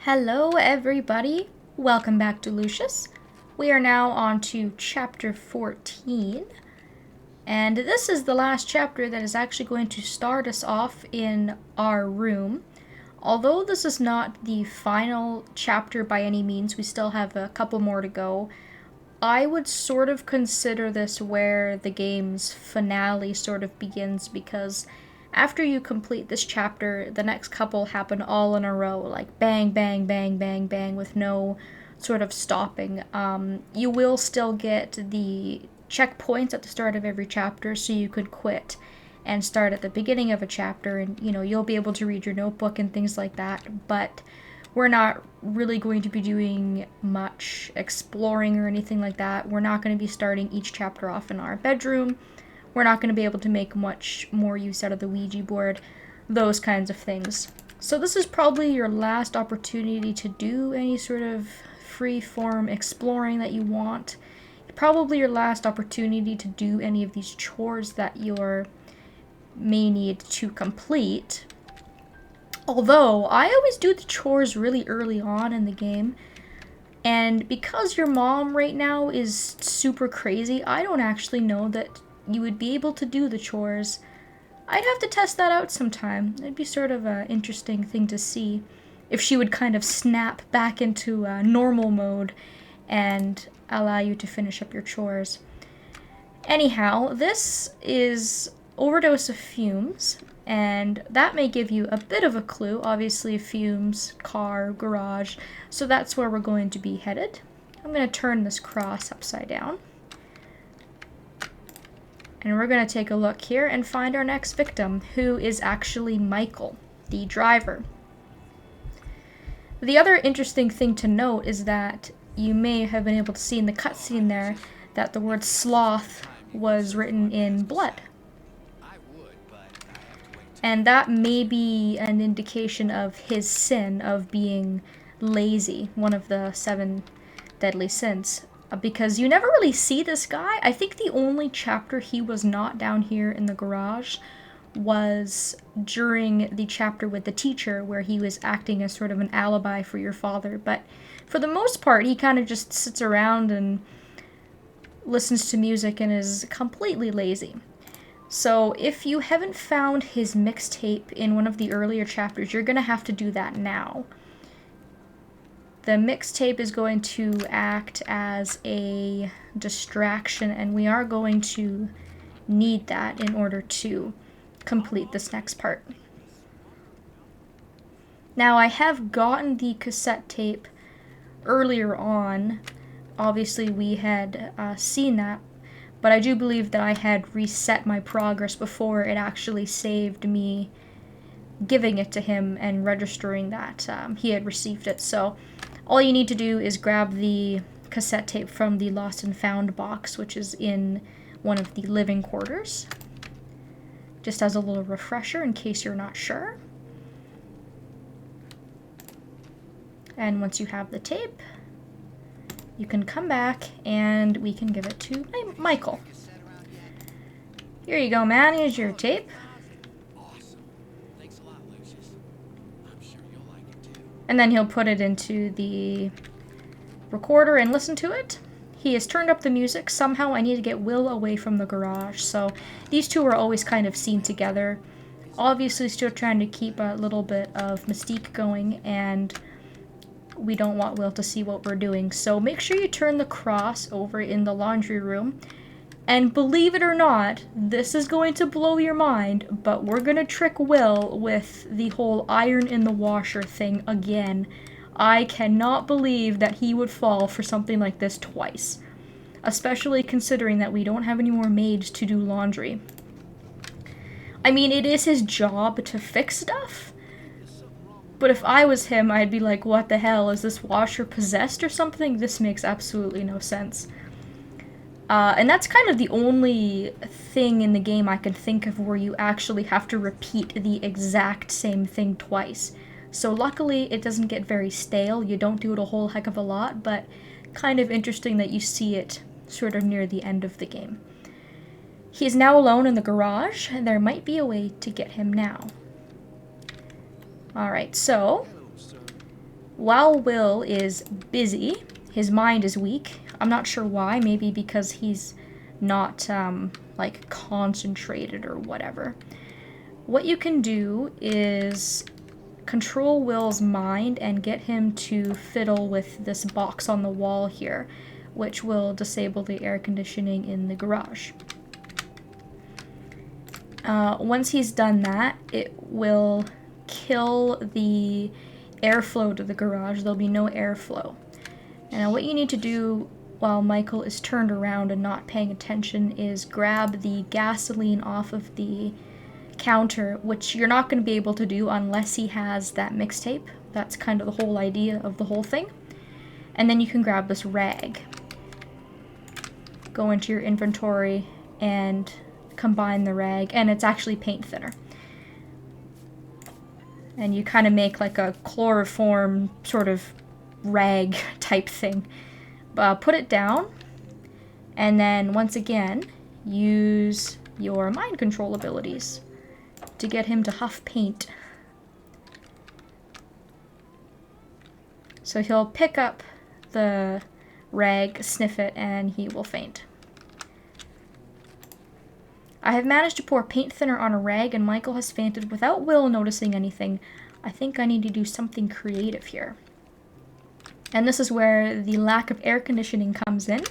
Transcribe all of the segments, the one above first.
Hello everybody, welcome back to Lucius. We are now on to chapter 14, and this is the last chapter that is actually going to start us off in our room. Although this is not the final chapter by any means, we still have a couple more to go. I would sort of consider this where the game's finale sort of begins, because after you complete this chapter, the next couple happen all in a row, like bang, bang, bang, bang, bang, with no sort of stopping. You will still get the checkpoints at the start of every chapter, so you could quit and start at the beginning of a chapter, and you'll be able to read your notebook and things like that. But we're not really going to be doing much exploring or anything like that. We're not going to be starting each chapter off in our bedroom. We're not going to be able to make much more use out of the Ouija board, those kinds of things. So this is probably your last opportunity to do any sort of free-form exploring that you want. Probably your last opportunity to do any of these chores that you may need to complete. Although, I always do the chores really early on in the game, and because your mom right now is super crazy, I don't actually know that you would be able to do the chores. I'd have to test that out sometime. It'd be sort of an interesting thing to see if she would kind of snap back into normal mode and allow you to finish up your chores. Anyhow, this is Overdose of Fumes, and that may give you a bit of a clue. Obviously, fumes, car, garage, so that's where we're going to be headed. I'm going to turn this cross upside down. And we're going to take a look here and find our next victim, who is actually Michael, the driver. The other interesting thing to note is that you may have been able to see in the cutscene there that the word sloth was written in blood. And that may be an indication of his sin of being lazy, one of the 7 deadly sins. Because you never really see this guy. I think the only chapter he was not down here in the garage was during the chapter with the teacher, where he was acting as sort of an alibi for your father. But for the most part, he kind of just sits around and listens to music and is completely lazy. So if you haven't found his mixtape in one of the earlier chapters, you're going to have to do that now. The mixtape is going to act as a distraction, and we are going to need that in order to complete this next part. Now, I have gotten the cassette tape earlier on. Obviously, we had seen that, but I do believe that I had reset my progress before it actually saved me giving it to him and registering that he had received it. So all you need to do is grab the cassette tape from the Lost and Found box, which is in one of the living quarters. Just as a little refresher in case you're not sure. And once you have the tape, you can come back and we can give it to Michael. Here you go, man. Here's your tape. Awesome. Thanks a lot, Lucius. I'm sure you'll like it too. And then he'll put it into the recorder and listen to it. He has turned up the music. Somehow I need to get Will away from the garage, so these two are always kind of seen together. Obviously still trying to keep a little bit of mystique going, and we don't want Will to see what we're doing. So make sure you turn the cross over in the laundry room. And believe it or not, this is going to blow your mind, but we're going to trick Will with the whole iron in the washer thing again. I cannot believe that he would fall for something like this twice. Especially considering that we don't have any more maids to do laundry. I mean, it is his job to fix stuff. But if I was him, I'd be like, what the hell? Is this washer possessed or something? This makes absolutely no sense. And that's kind of the only thing in the game I can think of where you actually have to repeat the exact same thing twice. So luckily, it doesn't get very stale. You don't do it a whole heck of a lot, but kind of interesting that you see it sort of near the end of the game. He is now alone in the garage, and there might be a way to get him now. Alright, so while Will is busy, his mind is weak. I'm not sure why. Maybe because he's not, like, concentrated or whatever. What you can do is control Will's mind and get him to fiddle with this box on the wall here, which will disable the air conditioning in the garage. Once he's done that, it will kill the airflow to the garage. There'll be no airflow. And what you need to do while Michael is turned around and not paying attention is grab the gasoline off of the counter, which you're not going to be able to do unless he has that mixtape. That's kind of the whole idea of the whole thing. And then you can grab this rag, go into your inventory, and combine the rag, and it's actually paint thinner. And you kind of make like a chloroform sort of rag type thing. Put it down, and then once again, use your mind control abilities to get him to huff paint. So he'll pick up the rag, sniff it, and he will faint. I have managed to pour paint thinner on a rag, and Michael has fainted without Will noticing anything. I think I need to do something creative here. And this is where the lack of air conditioning comes in.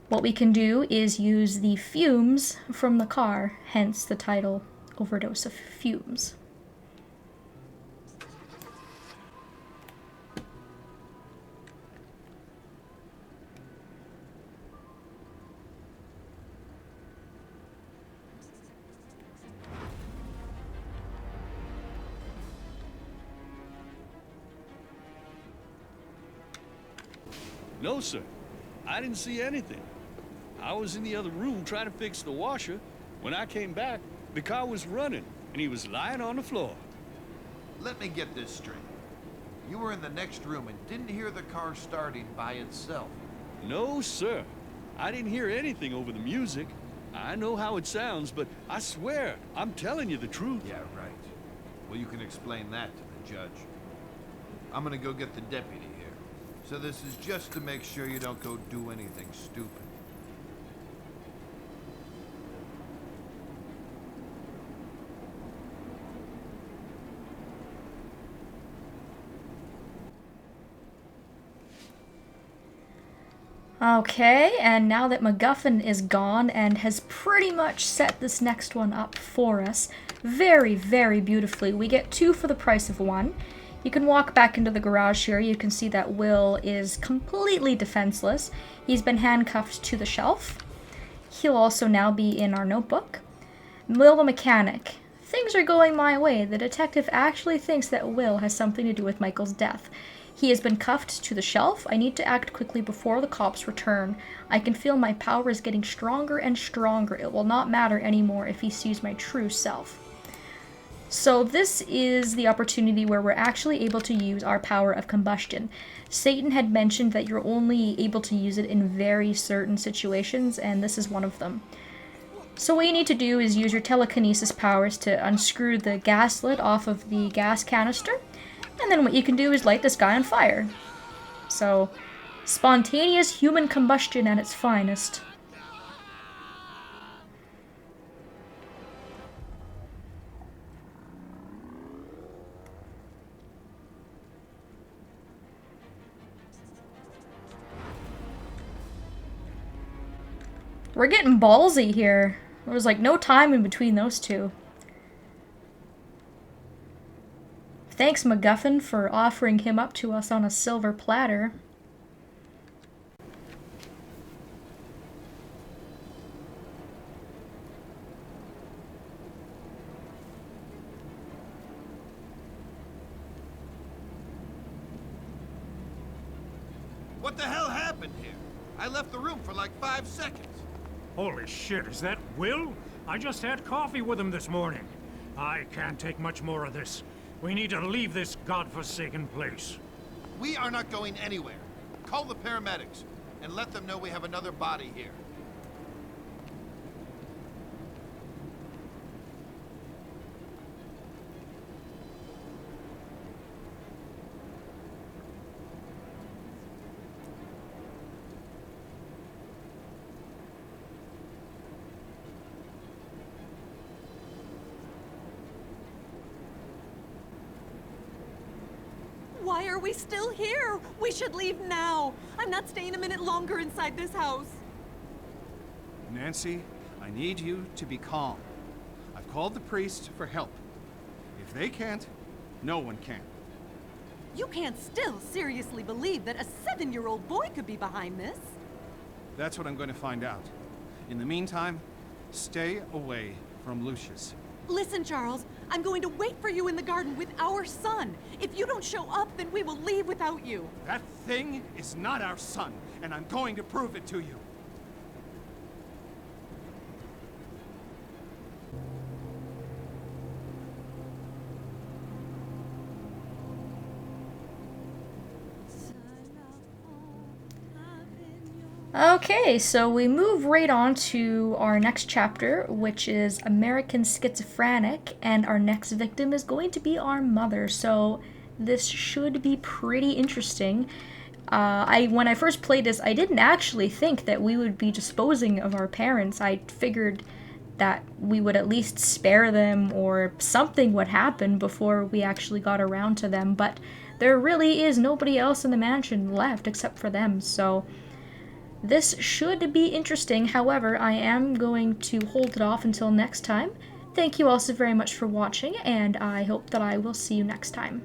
What we can do is use the fumes from the car, hence the title, Overdose of Fumes. No, sir. I didn't see anything. I was in the other room trying to fix the washer. When I came back, the car was running, and he was lying on the floor. Let me get this straight. You were in the next room and didn't hear the car starting by itself. No, sir. I didn't hear anything over the music. I know how it sounds, but I swear, I'm telling you the truth. Yeah, right. Well, you can explain that to the judge. I'm gonna go get the deputy here. So this is just to make sure you don't go do anything stupid. Okay, and now that MacGuffin is gone and has pretty much set this next one up for us very, very beautifully, we get 2 for the price of 1. You can walk back into the garage here. You can see that Will is completely defenseless. He's been handcuffed to the shelf. He'll also now be in our notebook. Will the mechanic. Things are going my way. The detective actually thinks that Will has something to do with Michael's death. He has been cuffed to the shelf. I need to act quickly before the cops return. I can feel my power is getting stronger and stronger. It will not matter anymore if he sees my true self. So this is the opportunity where we're actually able to use our power of combustion. Satan had mentioned that you're only able to use it in very certain situations, and this is one of them. So what you need to do is use your telekinesis powers to unscrew the gas lid off of the gas canister, and then what you can do is light this guy on fire. So, spontaneous human combustion at its finest. We're getting ballsy here. There was like no time in between those two. Thanks, MacGuffin, for offering him up to us on a silver platter. What the hell happened here? I left the room for like 5 seconds. Holy shit, is that Will? I just had coffee with him this morning. I can't take much more of this. We need to leave this godforsaken place. We are not going anywhere. Call the paramedics and let them know we have another body here. Why are we still here? We should leave now. I'm not staying a minute longer inside this house. Nancy, I need you to be calm. I've called the priest for help. If they can't, no one can. You can't still seriously believe that a 7-year-old boy could be behind this. That's what I'm going to find out. In the meantime, stay away from Lucius. Listen, Charles, I'm going to wait for you in the garden with our son. If you don't show up, then we will leave without you. That thing is not our son, and I'm going to prove it to you. Okay, so we move right on to our next chapter, which is American Schizophrenic, and our next victim is going to be our mother, so this should be pretty interesting. When I first played this, I didn't actually think that we would be disposing of our parents. I figured that we would at least spare them or something would happen before we actually got around to them, but there really is nobody else in the mansion left except for them, so this should be interesting. However, I am going to hold it off until next time. Thank you all so very much for watching, and I hope that I will see you next time.